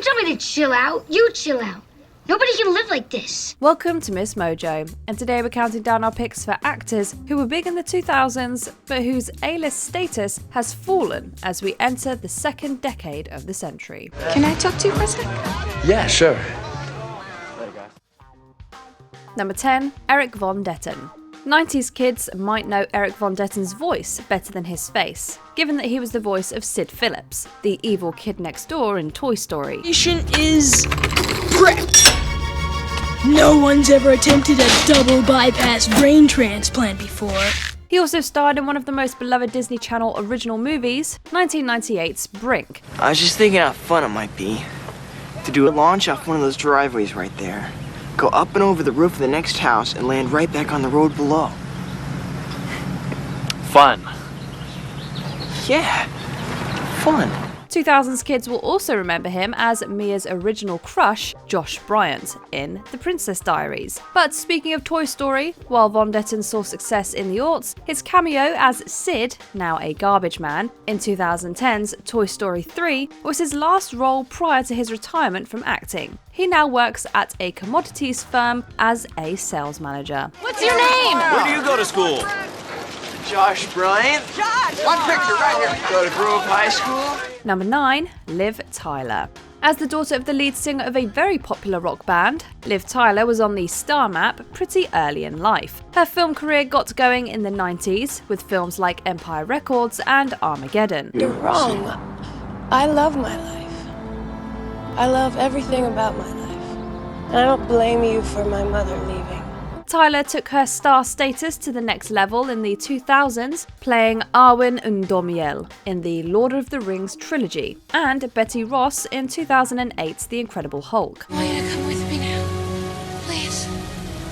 tell me to chill out. You chill out. Nobody can live like this. Welcome to MsMojo, and today we're counting down our picks for actors who were big in the 2000s, but whose A-list status has fallen as we enter the second decade of the century. Can I talk to you for a sec? Yeah, sure. Number 10, Eric Von Detten. 90s kids might know Eric Von Detten's voice better than his face, given that he was the voice of Sid Phillips, the evil kid next door in Toy Story. Patient is prepped. No one's ever attempted a double bypass brain transplant before. He also starred in one of the most beloved Disney Channel original movies, 1998's Brink. I was just thinking how fun it might be to do a launch off one of those driveways right there. Go up and over the roof of the next house and land right back on the road below. Fun. Yeah, fun. 2000s kids will also remember him as Mia's original crush, Josh Bryant, in The Princess Diaries. But speaking of Toy Story, while Von Detten saw success in the aughts, his cameo as Sid, now a garbage man, in 2010's Toy Story 3 was his last role prior to his retirement from acting. He now works at a commodities firm as a sales manager. What's your name? Where do you go to school? Josh Bryant. Josh! One picture right here. Go to Grove High School. Number 9, Liv Tyler. As the daughter of the lead singer of a very popular rock band, Liv Tyler was on the star map pretty early in life. Her film career got going in the 90s with films like Empire Records and Armageddon. You're wrong. I love my life. I love everything about my life. And I don't blame you for my mother leaving. Tyler took her star status to the next level in the 2000s, playing Arwen Undomiel in the Lord of the Rings trilogy, and Betty Ross in 2008's The Incredible Hulk. I want you to come with me now. Please,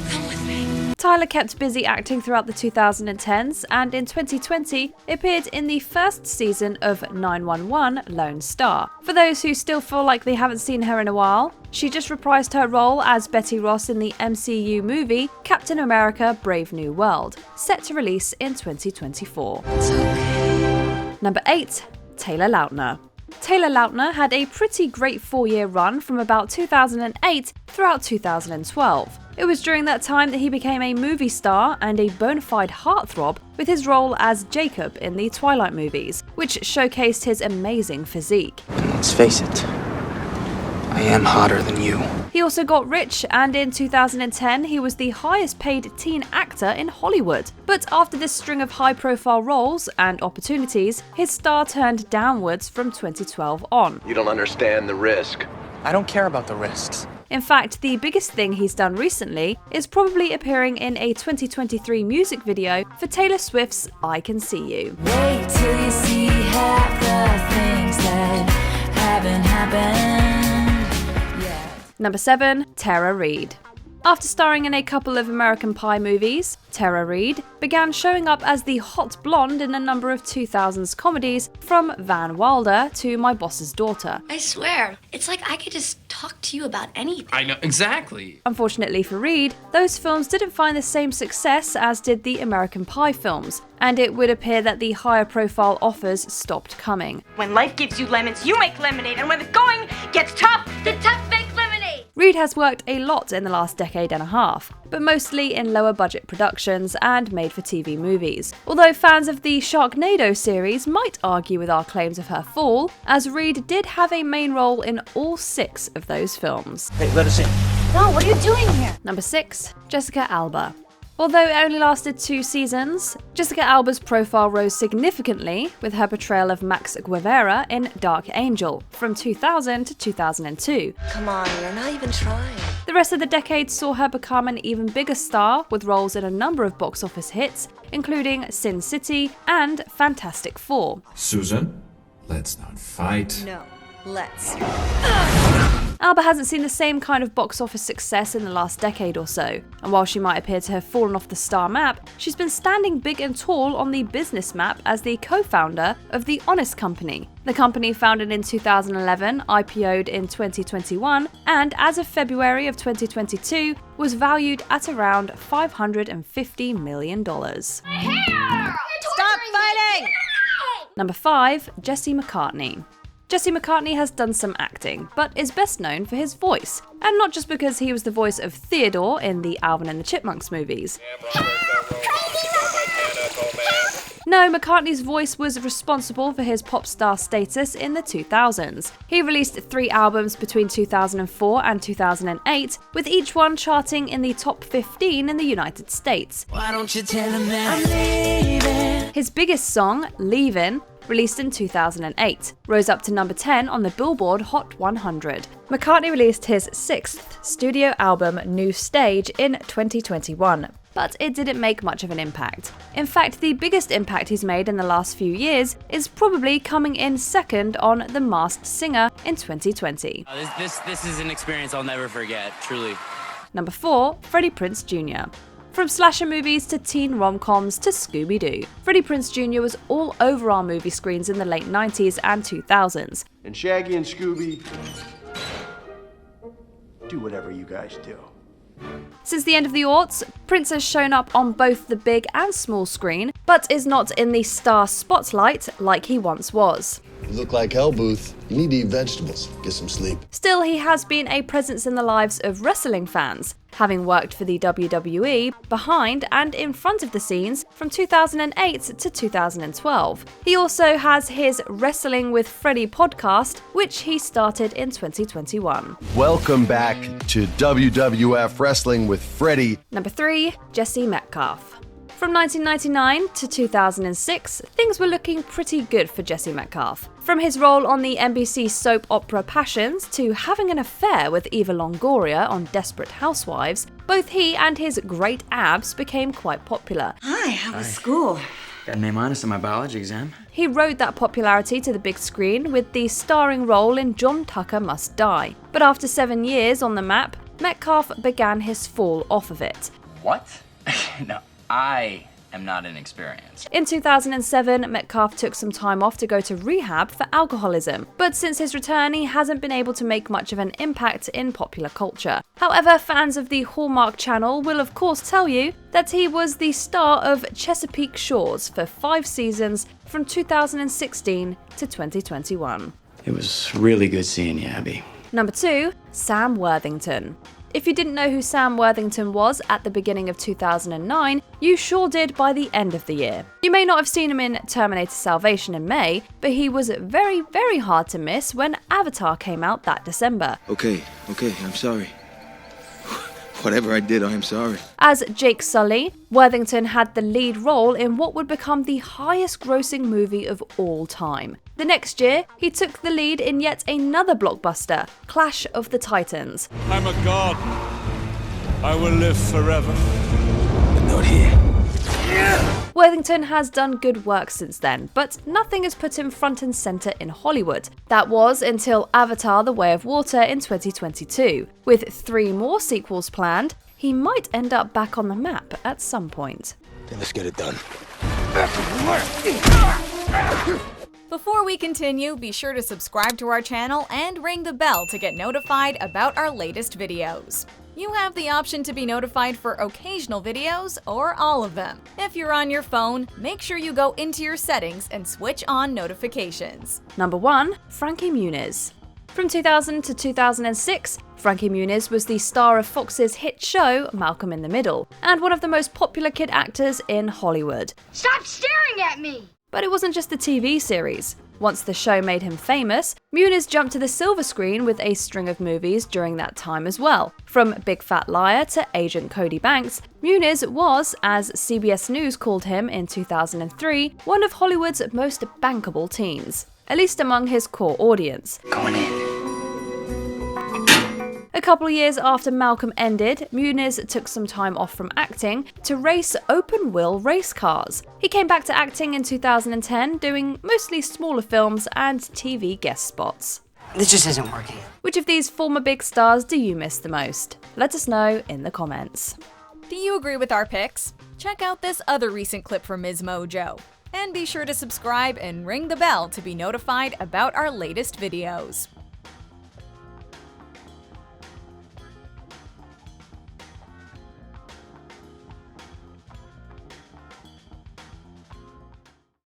come with me. Tyler kept busy acting throughout the 2010s, and in 2020 appeared in the first season of 911 Lone Star. For those who still feel like they haven't seen her in a while, she just reprised her role as Betty Ross in the MCU movie Captain America: Brave New World, set to release in 2024. It's okay. Number 8, Taylor Lautner. Taylor Lautner had a pretty great 4-year run from about 2008 throughout 2012. It was during that time that he became a movie star and a bona fide heartthrob with his role as Jacob in the Twilight movies, which showcased his amazing physique. Let's face it, I am hotter than you. He also got rich, and in 2010 he was the highest paid teen actor in Hollywood. But after this string of high-profile roles and opportunities, his star turned downwards from 2012 on. You don't understand the risk. I don't care about the risks. In fact, the biggest thing he's done recently is probably appearing in a 2023 music video for Taylor Swift's I Can See You. Wait till you see half the things that haven't happened yet. Number 7, Tera Reed. After starring in a couple of American Pie movies, Tera Reed began showing up as the hot blonde in a number of 2000s comedies, from Van Wilder to My Boss's Daughter. I swear, it's like I could just talk to you about anything. I know, exactly. Unfortunately for Reed, those films didn't find the same success as did the American Pie films, and it would appear that the higher profile offers stopped coming. When life gives you lemons, you make lemonade, and when the going gets tough, The tough make lemonade! Reed has worked a lot in the last decade and a half, but mostly in lower budget productions and made-for-TV movies. Although fans of the Sharknado series might argue with our claims of her fall, as Reed did have a main role in all 6 of those films. Hey, let us in. No, what are you doing here? Number 6, Jessica Alba. Although it only lasted 2 seasons, Jessica Alba's profile rose significantly with her portrayal of Max Guevara in Dark Angel from 2000 to 2002. Come on, you're not even trying. The rest of the decade saw her become an even bigger star with roles in a number of box office hits, including Sin City and Fantastic Four. Susan, let's not fight. No, let's. Alba hasn't seen the same kind of box office success in the last decade or so, and while she might appear to have fallen off the star map, she's been standing big and tall on the business map as the co-founder of The Honest Company. The company, founded in 2011, IPO'd in 2021, and as of February of 2022, was valued at around $550 million. Stop fighting! Number 5, Jesse McCartney. Jesse McCartney has done some acting, but is best known for his voice. And not just because he was the voice of Theodore in the Alvin and the Chipmunks movies. No, McCartney's voice was responsible for his pop star status in the 2000s. He released 3 albums between 2004 and 2008, with each one charting in the top 15 in the United States. Why don't you tell him that I'm leaving? His biggest song, Leavin', released in 2008, rose up to number 10 on the Billboard Hot 100. McCartney released his 6th studio album, New Stage, in 2021. But it didn't make much of an impact. In fact, the biggest impact he's made in the last few years is probably coming in second on The Masked Singer in 2020. This is an experience I'll never forget, truly. Number 4, Freddy Prince Jr. From slasher movies to teen rom-coms to Scooby-Doo, Freddy Prince Jr. was all over our movie screens in the late 90s and 2000s. And Shaggy and Scooby, do whatever you guys do. Since the end of the aughts, Prince has shown up on both the big and small screen, but is not in the star spotlight like he once was. You look like hell, Booth. You need to eat vegetables. Get some sleep. Still, he has been a presence in the lives of wrestling fans, having worked for the WWE behind and in front of the scenes from 2008 to 2012. He also has his Wrestling with Freddy podcast, which he started in 2021. Welcome back to WWF Wrestling with Freddy. Number 3, Jesse Metcalfe. From 1999 to 2006, things were looking pretty good for Jesse Metcalfe. From his role on the NBC soap opera Passions to having an affair with Eva Longoria on Desperate Housewives, both he and his great abs became quite popular. Hi, how was school? Got an A- on my biology exam. He rode that popularity to the big screen with the starring role in John Tucker Must Die. But after 7 years on the map, Metcalfe began his fall off of it. What? No. I am not inexperienced. In 2007, Metcalfe took some time off to go to rehab for alcoholism, but since his return, he hasn't been able to make much of an impact in popular culture. However, fans of the Hallmark Channel will of course tell you that he was the star of Chesapeake Shores for 5 seasons from 2016 to 2021. It was really good seeing you, Abby. Number 2, Sam Worthington. If you didn't know who Sam Worthington was at the beginning of 2009, you sure did by the end of the year. You may not have seen him in Terminator Salvation in May, but he was very, very hard to miss when Avatar came out that December. Okay, I'm sorry. Whatever I did, I am sorry. As Jake Sully, Worthington had the lead role in what would become the highest grossing movie of all time. The next year, he took the lead in yet another blockbuster, Clash of the Titans. I'm a god. I will live forever. But not here. Worthington has done good work since then, but nothing has put him front and centre in Hollywood. That was until Avatar: The Way of Water in 2022. With 3 more sequels planned, he might end up back on the map at some point. Then let's get it done. Before we continue, be sure to subscribe to our channel and ring the bell to get notified about our latest videos. You have the option to be notified for occasional videos or all of them. If you're on your phone, make sure you go into your settings and switch on notifications. Number 1, Frankie Muniz. From 2000 to 2006, Frankie Muniz was the star of Fox's hit show Malcolm in the Middle, and one of the most popular kid actors in Hollywood. Stop staring at me! But it wasn't just the TV series. Once the show made him famous, Muniz jumped to the silver screen with a string of movies during that time as well. From Big Fat Liar to Agent Cody Banks, Muniz was, as CBS News called him in 2003, one of Hollywood's most bankable teens, at least among his core audience. Going in. A couple of years after Malcolm ended, Muniz took some time off from acting to race open-wheel race cars. He came back to acting in 2010, doing mostly smaller films and TV guest spots. This just isn't working. Which of these former big stars do you miss the most? Let us know in the comments. Do you agree with our picks? Check out this other recent clip from MsMojo. And be sure to subscribe and ring the bell to be notified about our latest videos.